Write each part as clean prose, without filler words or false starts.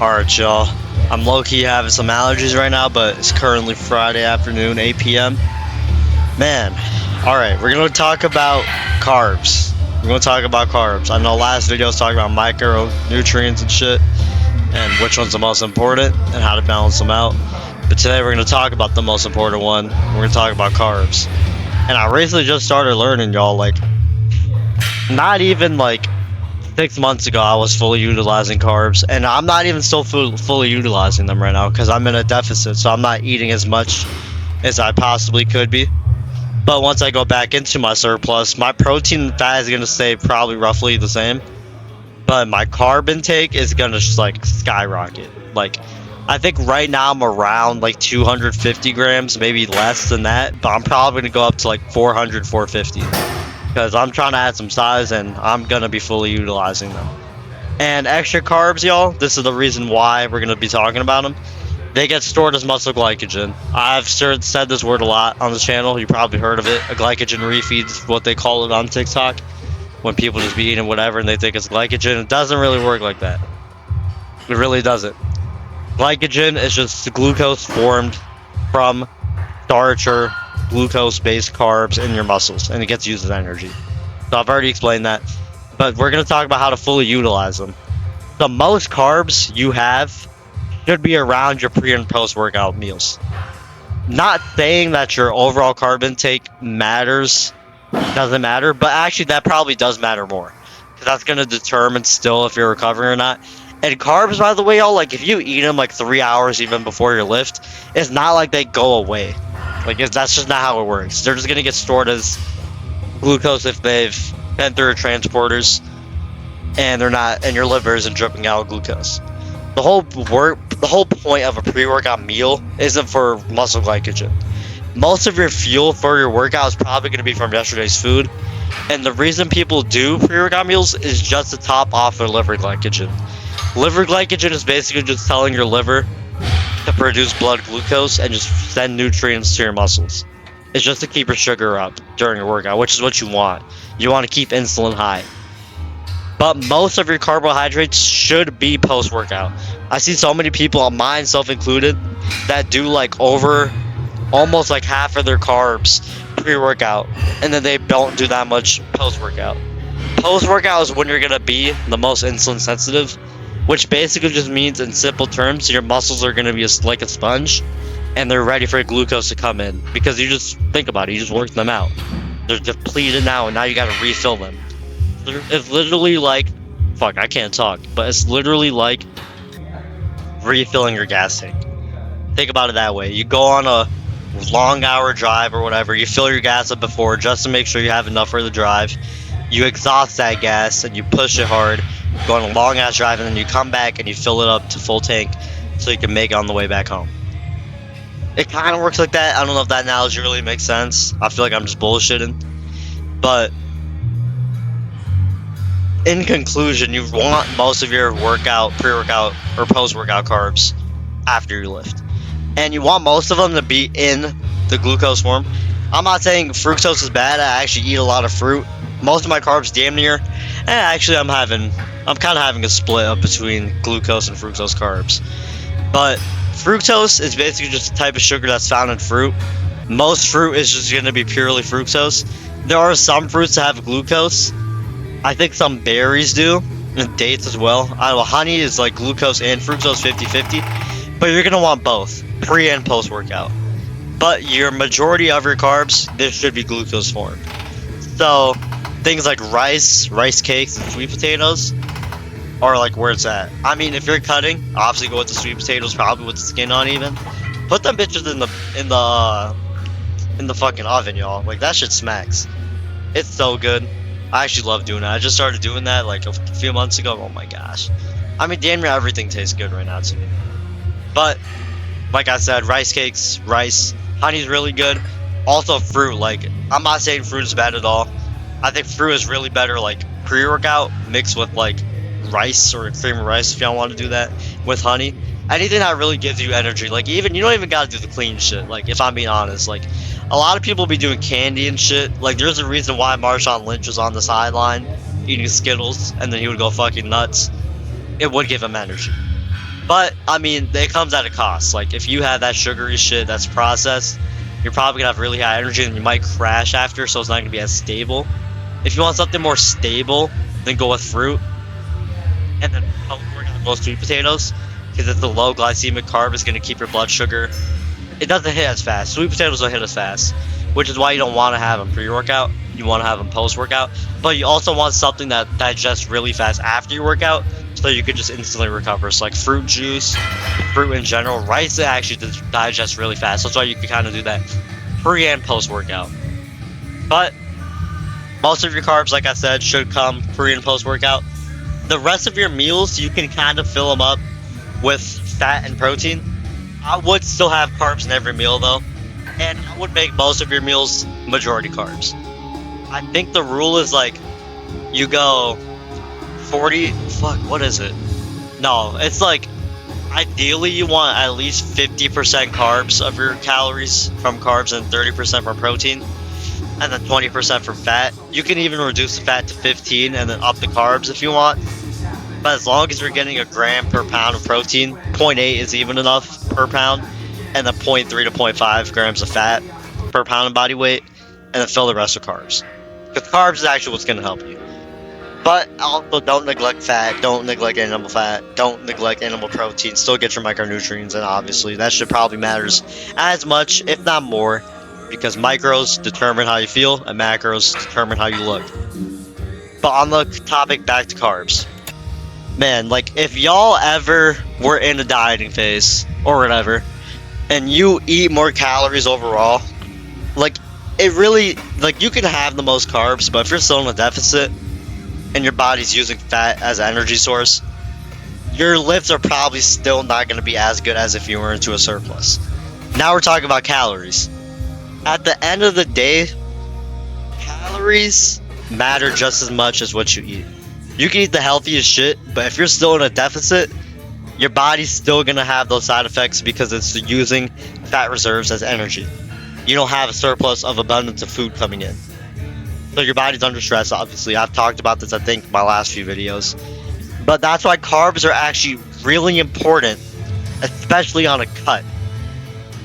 Alright, y'all. I'm low-key having some allergies right now, but it's currently Friday afternoon, 8 p.m. Man, alright, we're gonna talk about carbs. We're gonna talk about carbs. I know last video was talking about micronutrients and shit, and which one's the most important, and how to balance them out. But today we're gonna talk about the most important one. We're gonna talk about carbs. And I recently just started learning, y'all, like, not even like 6 months ago, I was fully utilizing carbs, and I'm not even still fully utilizing them right now because I'm in a deficit, so I'm not eating as much as I possibly could be. But once I go back into my surplus, my protein and fat is going to stay probably roughly the same, but my carb intake is going to just like skyrocket. Like, I think right now I'm around like 250 grams, maybe less than that, but I'm probably going to go up to like 400, 450. Because I'm trying to add some size and I'm going to be fully utilizing them. And extra carbs, y'all, this is the reason why we're going to be talking about them. They get stored as muscle glycogen. I've said this word a lot on this channel. You probably heard of it. A glycogen refeed is what they call it on TikTok. When people just be eating whatever and they think it's glycogen. It doesn't really work like that. It really doesn't. Glycogen is just glucose formed from starch or glucose-based carbs in your muscles, and it gets used as energy. So I've already explained that, but we're going to talk about how to fully utilize them. The most carbs you have should be around your pre and post-workout meals. Not saying that your overall carb intake doesn't matter, but actually that probably does matter more, because that's going to determine still if you're recovering or not. And carbs, by the way, y'all, like if you eat them like 3 hours even before your lift, it's not like they go away. Like, that's just not how it works. They're just gonna get stored as glucose if they've been through transporters, and they're not, and your liver isn't dripping out glucose. The whole point of a pre-workout meal isn't for muscle glycogen. Most of your fuel for your workout is probably gonna be from yesterday's food, and the reason people do pre-workout meals is just to top off their liver glycogen. Liver glycogen is basically just telling your liver to produce blood glucose and just send nutrients to your muscles. It's just to keep your sugar up during your workout, which is what you want. You want to keep insulin high. But most of your carbohydrates should be post-workout. I see so many people, myself included, that do like over almost like half of their carbs pre-workout, and then they don't do that much post-workout. Post-workout is when you're going to be the most insulin sensitive, which basically just means, in simple terms, your muscles are going to be like a sponge, and they're ready for glucose to come in. Because you just think about it, you just work them out. They're depleted now, and now you got to refill them. It's literally like, fuck, I can't talk, but it's literally like refilling your gas tank. Think about it that way. You go on a long hour drive or whatever, you fill your gas up before just to make sure you have enough for the drive. You exhaust that gas and you push it hard, go on a long ass drive, and then you come back and you fill it up to full tank so you can make it on the way back home. It kind of works like that. I don't know if that analogy really makes sense. I feel like I'm just bullshitting. But in conclusion, you want most of your workout, pre-workout, or post-workout carbs after your lift. And you want most of them to be in the glucose form. I'm not saying fructose is bad. I actually eat a lot of fruit. Most of my carbs damn near. And actually I'm kind of having a split up between glucose and fructose carbs. But fructose is basically just a type of sugar that's found in fruit. Most fruit is just going to be purely fructose. There are some fruits that have glucose. I think some berries do, and dates as well. I know honey is like glucose and fructose 50-50, but you're going to want both, pre and post workout. But your majority of your carbs, this should be glucose form. So things like rice cakes, and sweet potatoes are like where it's at. I mean, if you're cutting, obviously go with the sweet potatoes, probably with the skin on even. Put them bitches in the fucking oven, y'all. Like, that shit smacks. It's so good. I actually love doing that. I just started doing that like a few months ago. Oh my gosh. I mean, damn near everything tastes good right now to me. But like I said, rice cakes, rice, honey's really good. Also fruit, like, I'm not saying fruit is bad at all. I think fruit is really better like pre-workout mixed with like rice or cream of rice if y'all want to do that with honey. Anything that really gives you energy. Like, even you don't even gotta do the clean shit. Like, if I'm being honest, like, a lot of people be doing candy and shit. Like, there's a reason why Marshawn Lynch was on the sideline eating Skittles, and then he would go fucking nuts. It would give him energy. But I mean, it comes at a cost. Like if you have that sugary shit that's processed, you're probably gonna have really high energy and you might crash after, so it's not gonna be as stable. If you want something more stable, then go with fruit, and then work on those sweet potatoes because it's a low glycemic carb. It's gonna keep your blood sugar. It doesn't hit as fast. Sweet potatoes don't hit as fast, which is why you don't want to have them pre-workout. You want to have them post-workout, but you also want something that digests really fast after you work out, so you could just instantly recover. So like fruit juice, fruit in general, rice actually digests really fast. So that's why you can kind of do that pre and post-workout. But most of your carbs, like I said, should come pre and post-workout. The rest of your meals, you can kind of fill them up with fat and protein. I would still have carbs in every meal though, and I would make most of your meals majority carbs. I think the rule is like you go 40, what is it? No, it's like ideally you want at least 50% carbs of your calories from carbs and 30% from protein, and then 20% from fat. You can even reduce the fat to 15 and then up the carbs if you want. But as long as you're getting a gram per pound of protein, 0.8 is even enough per pound, and then 0.3 to 0.5 grams of fat per pound of body weight, and then fill the rest with carbs. Because carbs is actually what's going to help you. But also don't neglect fat, don't neglect animal fat, don't neglect animal protein. Still get your micronutrients, and obviously that should probably matters as much, if not more, because micros determine how you feel and macros determine how you look. But on the topic, back to carbs. Man, like if y'all ever were in a dieting phase or whatever, and you eat more calories overall, like it really, like you can have the most carbs, but if you're still in a deficit and your body's using fat as an energy source, your lifts are probably still not going to be as good as if you were into a surplus. Now we're talking about calories. At the end of the day, calories matter just as much as what you eat. You can eat the healthiest shit, but if you're still in a deficit, your body's still going to have those side effects because it's using fat reserves as energy. You don't have a surplus of abundance of food coming in. So your body's under stress, obviously. I've talked about this, I think, in my last few videos. But that's why carbs are actually really important, especially on a cut.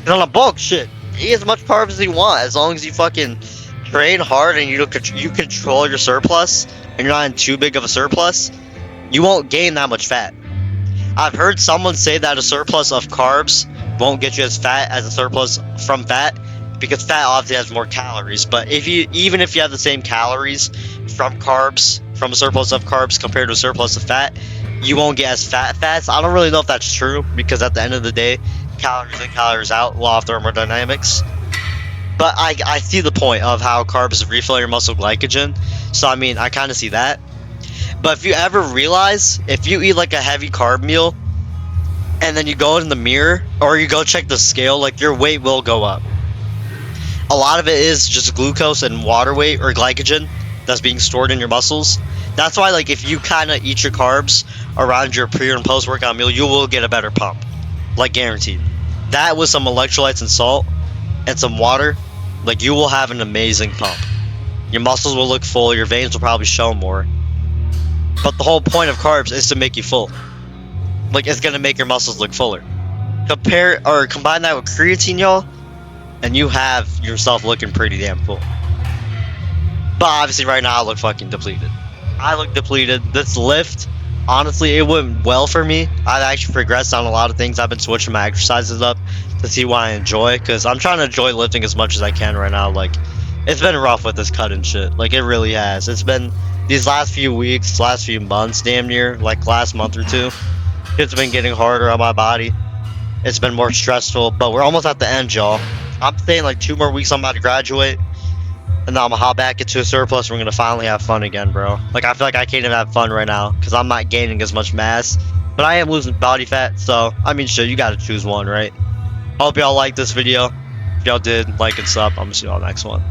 And on a bulk, shit, eat as much carbs as you want, as long as you fucking train hard and you control your surplus, and you're not in too big of a surplus, you won't gain that much fat. I've heard someone say that a surplus of carbs won't get you as fat as a surplus from fat, because fat obviously has more calories. But even if you have the same calories from carbs, from a surplus of carbs compared to a surplus of fat, you won't get as fat fast. I don't really know if that's true, because at the end of the day, calories in, calories out, law of thermodynamics. But I see the point of how carbs refill your muscle glycogen. So I mean, I kind of see that. But if you ever realize, if you eat like a heavy carb meal, and then you go in the mirror, or you go check the scale, like your weight will go up. A lot of it is just glucose and water weight, or glycogen, that's being stored in your muscles. That's why, like, if you kind of eat your carbs around your pre and post workout meal, you will get a better pump, like guaranteed. That with some electrolytes and salt and some water, like, you will have an amazing pump. Your muscles will look full, your veins will probably show more. But the whole point of carbs is to make you full. Like, it's gonna make your muscles look fuller. Combine that with creatine, y'all, and you have yourself looking pretty damn full. But obviously right now I look fucking depleted. I look depleted. This lift, honestly, it went well for me. I've actually progressed on a lot of things. I've been switching my exercises up to see what I enjoy, because I'm trying to enjoy lifting as much as I can right now. Like, it's been rough with this cut and shit. Like, it really has. It's been these last few weeks, last few months, damn near, like last month or two, it's been getting harder on my body. It's been more stressful, but we're almost at the end, y'all. I'm saying like 2 more weeks I'm about to graduate, and then I'm gonna hop back into a surplus, and we're gonna finally have fun again, bro. Like, I feel like I can't even have fun right now because I'm not gaining as much mass, but I am losing body fat. So I mean, shit, you gotta choose one, right? Hope y'all liked this video. If y'all did, like and sub. I'm gonna see y'all next one.